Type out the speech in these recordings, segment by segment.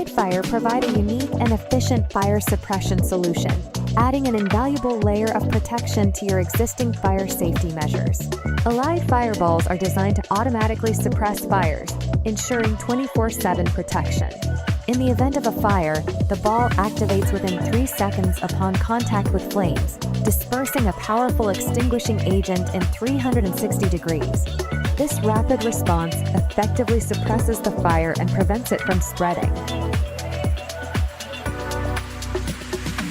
Elide Fire provide a unique and efficient fire suppression solution, adding an invaluable layer of protection to your existing fire safety measures. Elide fireballs are designed to automatically suppress fires, ensuring 24/7 protection. In the event of a fire, the ball activates within 3 seconds upon contact with flames, dispersing a powerful extinguishing agent in 360 degrees. This rapid response effectively suppresses the fire and prevents it from spreading.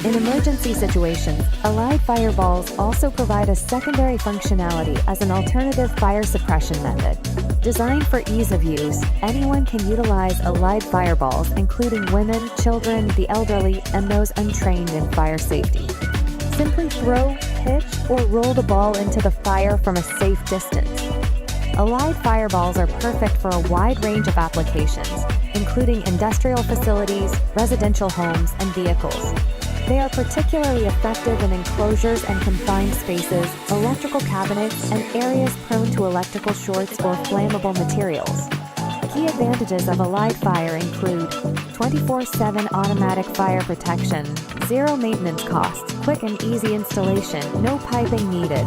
In emergency situations, Elide fireballs also provide a secondary functionality as an alternative fire suppression method. Designed for ease of use, anyone can utilize Elide fireballs, including women, children, the elderly, and those untrained in fire safety. Simply throw, pitch, or roll the ball into the fire from a safe distance. Elide fireballs are perfect for a wide range of applications, including industrial facilities, residential homes, and vehicles. They are particularly effective in enclosures and confined spaces, electrical cabinets, and areas prone to electrical shorts or flammable materials. Key advantages of Elide Fire include 24/7 automatic fire protection, zero maintenance costs, quick and easy installation, no piping needed,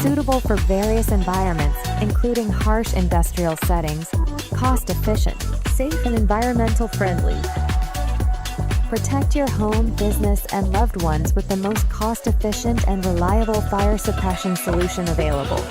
suitable for various environments, including harsh industrial settings, cost efficient, safe and environmental friendly. Protect your home, business, and loved ones with the most cost-efficient and reliable fire suppression solution available.